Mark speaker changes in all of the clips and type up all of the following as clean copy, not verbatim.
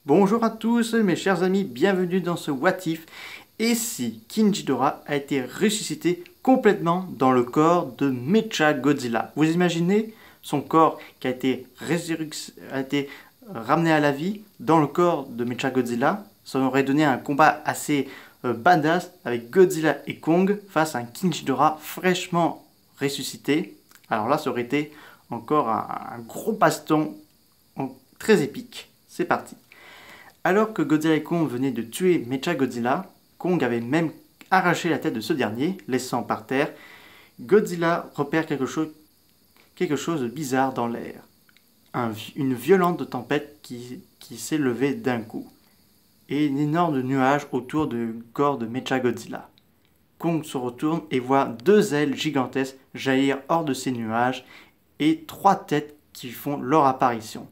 Speaker 1: Bonjour à tous mes chers amis, bienvenue dans ce What If. Et si King-Ghidorah a été ressuscité complètement dans le corps de Mechagodzilla? Vous imaginez son corps qui a été ramené à la vie dans le corps de Mechagodzilla? Ça aurait donné un combat assez badass avec Godzilla et Kong face à un King-Ghidorah fraîchement ressuscité. Alors là, ça aurait été encore un gros baston très épique. C'est parti. Alors que Godzilla et Kong venaient de tuer Mechagodzilla, Kong avait même arraché la tête de ce dernier, laissant par terre. Godzilla repère quelque chose de bizarre dans l'air. Une violente tempête qui s'est levée d'un coup. Et un énorme nuage autour du corps de Mechagodzilla. Kong se retourne et voit deux ailes gigantesques jaillir hors de ces nuages et trois têtes qui font leur apparition.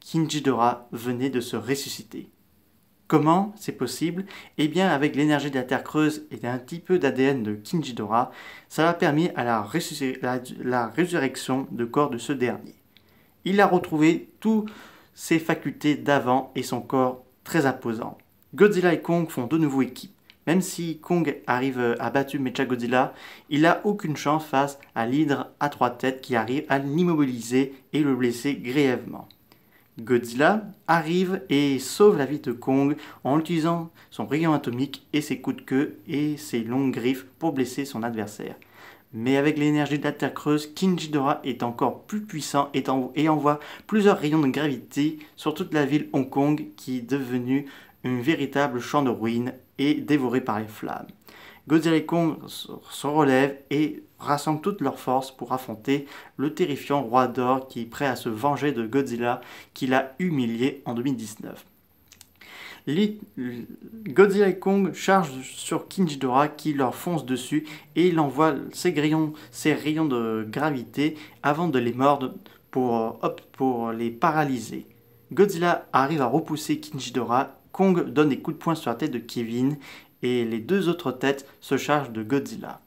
Speaker 1: King-Ghidorah venait de se ressusciter. Comment c'est possible? Eh bien, avec l'énergie de la Terre creuse et un petit peu d'ADN de King-Ghidorah, ça a permis à la résurrection de corps de ce dernier. Il a retrouvé toutes ses facultés d'avant et son corps très imposant. Godzilla et Kong font de nouveau équipe. Même si Kong arrive à battre Mechagodzilla, il n'a aucune chance face à l'hydre à trois têtes qui arrive à l'immobiliser et le blesser grièvement. Godzilla arrive et sauve la vie de Kong en utilisant son rayon atomique et ses coups de queue et ses longues griffes pour blesser son adversaire. Mais avec l'énergie de la Terre creuse, King-Ghidorah est encore plus puissant et envoie plusieurs rayons de gravité sur toute la ville Hong Kong qui est devenue un véritable champ de ruines et dévoré par les flammes. Godzilla et Kong se relèvent et rassemblent toutes leurs forces pour affronter le terrifiant roi d'or qui est prêt à se venger de Godzilla qu'il a humilié en 2019. Godzilla et Kong chargent sur King-Ghidorah qui leur fonce dessus et il envoie ses rayons de gravité avant de les mordre pour les paralyser. Godzilla arrive à repousser King-Ghidorah, Kong donne des coups de poing sur la tête de Kevin et les deux autres têtes se chargent de Godzilla.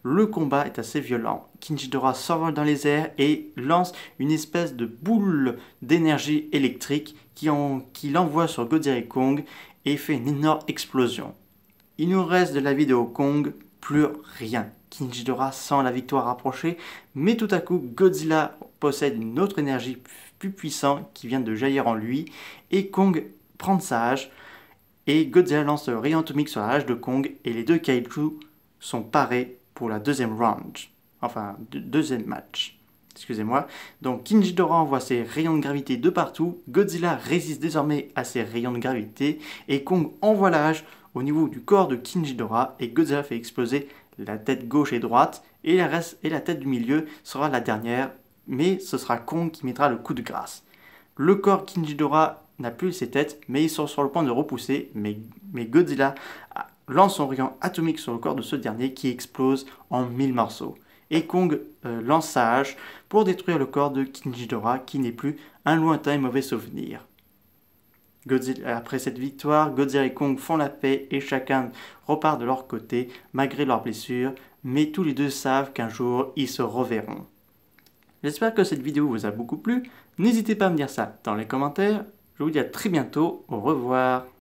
Speaker 1: Le combat est assez violent. King-Ghidorah s'envole dans les airs et lance une espèce de boule d'énergie électrique qui l'envoie sur Godzilla et Kong et fait une énorme explosion. Il nous reste de la vidéo Kong plus rien. King-Ghidorah sent la victoire approcher, mais tout à coup Godzilla possède une autre énergie plus puissante qui vient de jaillir en lui et Kong prend sa hache. Et Godzilla lance le rayon atomique sur la hache de Kong et les deux kaiju sont parés pour la deuxième round. Enfin, deuxième match. Excusez-moi. Donc King-Ghidorah envoie ses rayons de gravité de partout. Godzilla résiste désormais à ses rayons de gravité. Et Kong envoie la hache au niveau du corps de King-Ghidorah. Et Godzilla fait exploser la tête gauche et droite. Et la tête du milieu sera la dernière. Mais ce sera Kong qui mettra le coup de grâce. Le corps King-Ghidorah n'a plus ses têtes, mais ils sont sur le point de repousser, mais Godzilla lance son rayon atomique sur le corps de ce dernier qui explose en 1000 morceaux. Et Kong lance sa hache pour détruire le corps de King-Ghidorah qui n'est plus un lointain et mauvais souvenir. Après cette victoire, Godzilla et Kong font la paix et chacun repart de leur côté malgré leurs blessures, mais tous les deux savent qu'un jour ils se reverront. J'espère que cette vidéo vous a beaucoup plu, n'hésitez pas à me dire ça dans les commentaires. Je vous dis à très bientôt, au revoir.